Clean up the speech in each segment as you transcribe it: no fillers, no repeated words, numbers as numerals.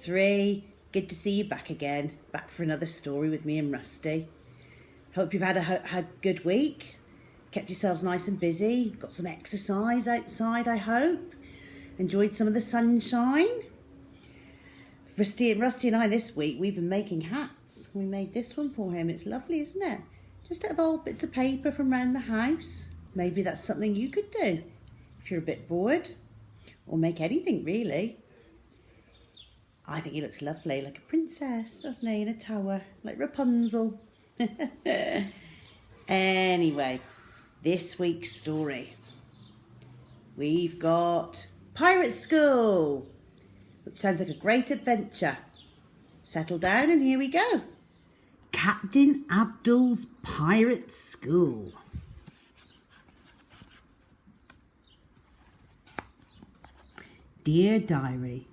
3. Good to see you back again. Back for another story with me and Rusty. Hope you've had a good week. Kept yourselves nice and busy. Got some exercise outside, I hope. Enjoyed some of the sunshine. Rusty and I this week, we've been making hats. We made this one for him. It's lovely, isn't it? Just out of old bits of paper from around the house. Maybe that's something you could do if you're a bit bored. Or make anything, really. I think he looks lovely, like a princess, doesn't he, in a tower, like Rapunzel. Anyway, this week's story. We've got Pirate School, which sounds like a great adventure. Settle down and here we go. Captain Abdul's Pirate School. Dear Diary,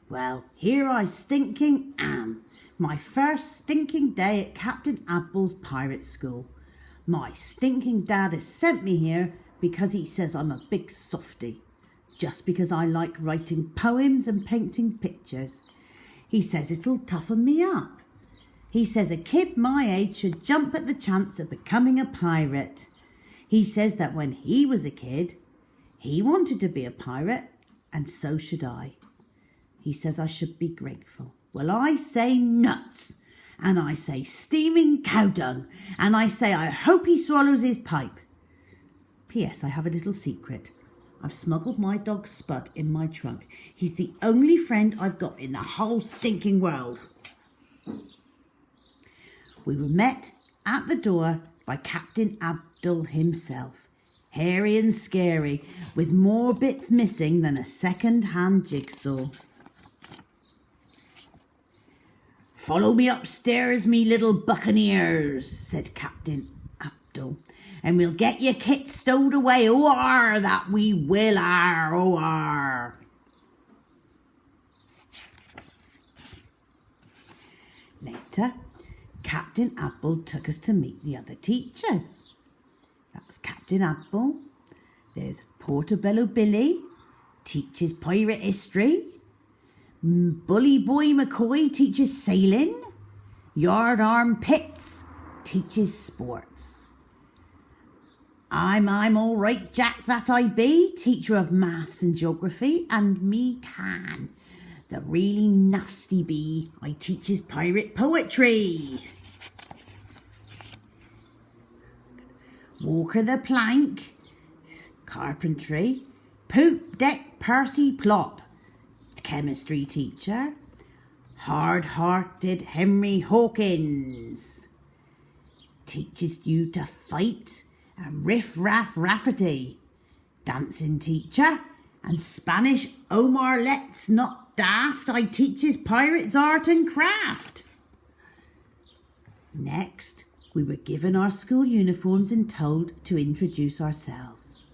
well, here I stinking am. My first stinking day at Captain Abdul's Pirate School. My stinking dad has sent me here because he says I'm a big softy. Just because I like writing poems and painting pictures. He says it'll toughen me up. He says a kid my age should jump at the chance of becoming a pirate. He says that when he was a kid, he wanted to be a pirate, and so should I. He says I should be grateful. Well, I say nuts, and I say steaming cow dung, and I say I hope he swallows his pipe. P.S. I have a little secret. I've smuggled my dog Spud in my trunk. He's the only friend I've got in the whole stinking world. We were met at the door by Captain Abdul himself, hairy and scary, with more bits missing than a second-hand jigsaw. Follow me upstairs, me little buccaneers, said Captain Abdul, and we'll get your kit stowed away, O-ar, that we will, ar, O-ar. Later, Captain Abdul took us to meet the other teachers. That's Captain Abdul. There's Portobello Billy, teaches pirate history. Bully Boy McCoy teaches sailing. Yard Arm Pitts teaches sports. I'm all right, Jack, that I be, teacher of maths and geography, and me Can, the really nasty bee, I teaches pirate poetry. Walker the Plank, carpentry. Poop Deck Percy Plop, chemistry teacher. Hard-hearted Henry Hawkins teaches you to fight. And Riff-Raff Rafferty, dancing teacher. And Spanish Omar Let's Not Daft, I teaches pirates art and craft. Next, we were given our school uniforms and told to introduce ourselves.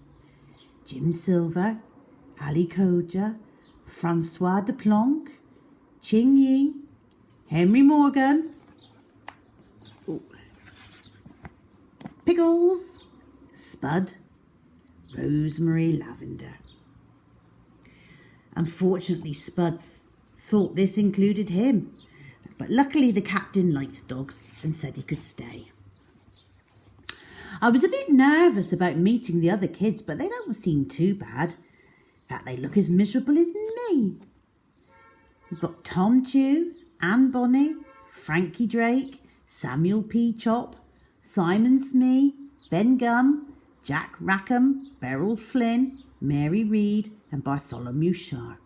Jim Silver, Ali Koja, Francois de Plonk, Ching Ying, Henry Morgan, Pickles, Spud, Rosemary Lavender. Unfortunately, Spud thought this included him, but luckily the captain likes dogs and said he could stay. I was a bit nervous about meeting the other kids, but they don't seem too bad. In fact, they look as miserable as me. We've got Tom Chew, Anne Bonny, Frankie Drake, Samuel P. Chop, Simon Smee, Ben Gum, Jack Rackham, Beryl Flynn, Mary Reed and Bartholomew Sharp.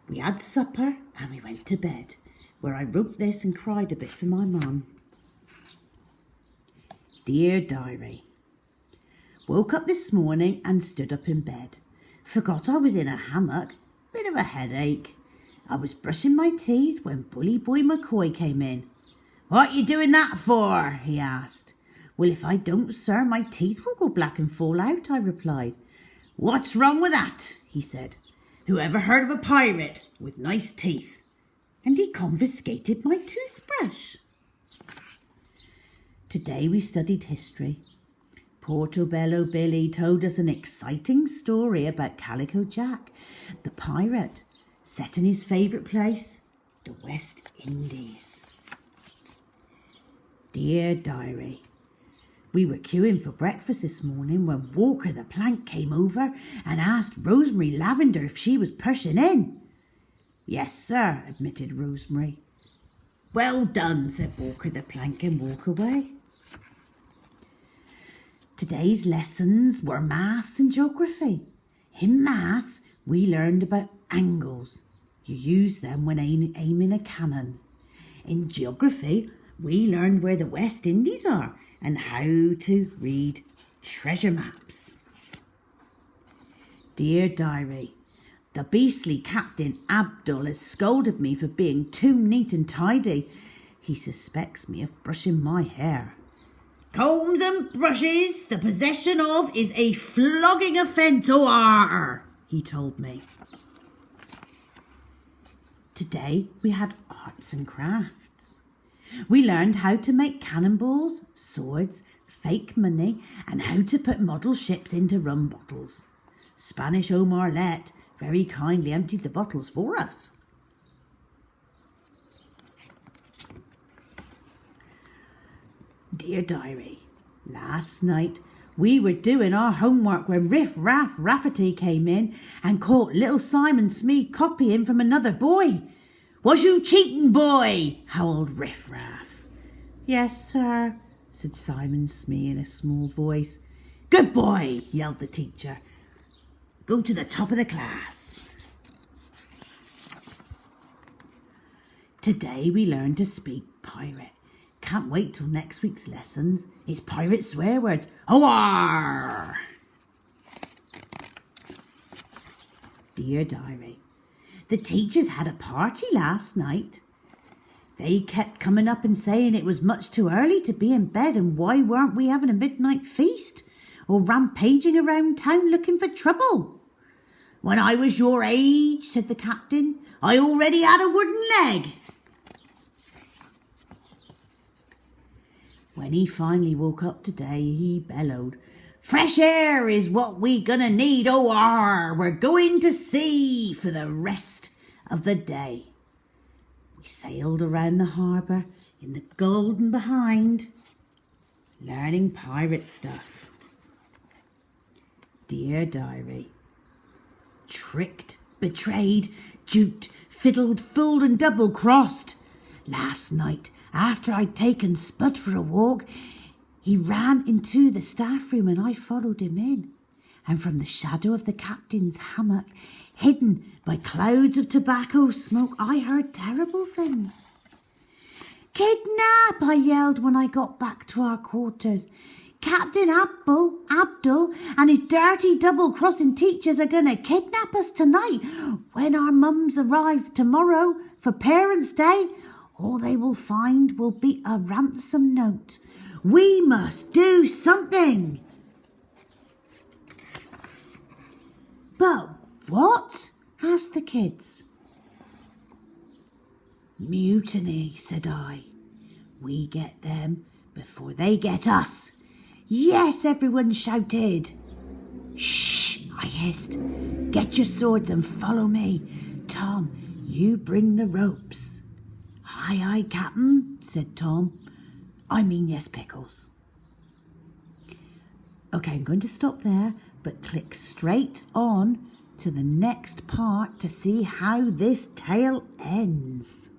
We had supper and we went to bed, where I wrote this and cried a bit for my mum. Dear Diary, woke up this morning and stood up in bed. Forgot I was in a hammock, bit of a headache. I was brushing my teeth when Bully Boy McCoy came in. What you doing that for? He asked. Well, if I don't, sir, my teeth will go black and fall out, I replied. What's wrong with that? He said. Who ever heard of a pirate with nice teeth? And he confiscated my toothbrush. Today we studied history. Portobello Billy told us an exciting story about Calico Jack, the pirate. set in his favourite place, the West Indies. Dear Diary, we were queuing for breakfast this morning when Walker the plank came over and asked Rosemary Lavender if she was pushing in. Yes, sir, admitted Rosemary. Well done, said Walker the plank, and walk away. Today's lessons were maths and geography. In maths, we learned about angles. You use them when aiming a cannon. In geography, we learned where the West Indies are and how to read treasure maps. Dear Diary, the beastly Captain Abdul has scolded me for being too neat and tidy. He suspects me of brushing my hair. Combs and brushes, the possession of, is a flogging offence, or he told me. Today we had arts and crafts. We learned how to make cannonballs, swords, fake money, and how to put model ships into rum bottles. Spanish Omarlet very kindly emptied the bottles for us. Dear Diary, last night we were doing our homework when Riff Raff Rafferty came in and caught little Simon Smee copying from another boy. Was you cheating, boy? Howled Riff Raff. Yes, sir, said Simon Smee in a small voice. Good boy, yelled the teacher. Go to the top of the class. Today we learned to speak pirate. Can't wait till next week's lessons. It's pirate swear words. Howar! Dear Diary, the teachers had a party last night. They kept coming up and saying it was much too early to be in bed and why weren't we having a midnight feast or rampaging around town looking for trouble. When I was your age, said the captain, I already had a wooden leg. When he finally woke up today, he bellowed, Fresh air is what we gonna need, O.R. We're going to sea for the rest of the day. We sailed around the harbour in the Golden Behind, learning pirate stuff. Dear Diary, tricked, betrayed, duped, fiddled, fooled and double-crossed. Last night, after I'd taken Spud for a walk, he ran into the staff room and I followed him in. And from the shadow of the captain's hammock, hidden by clouds of tobacco smoke, I heard terrible things. Kidnap, I yelled when I got back to our quarters. Captain Abdul and his dirty double-crossing teachers are going to kidnap us tonight when our mums arrive tomorrow for Parents' Day. All they will find will be a ransom note. We must do something. But what? Asked the kids. Mutiny, said I. We get them before they get us. Yes, everyone shouted. Shh, I hissed. Get your swords and follow me. Tom, you bring the ropes. Aye, aye, Captain, said Tom. I mean, yes, Pickles. OK, I'm going to stop there, but click straight on to the next part to see how this tale ends.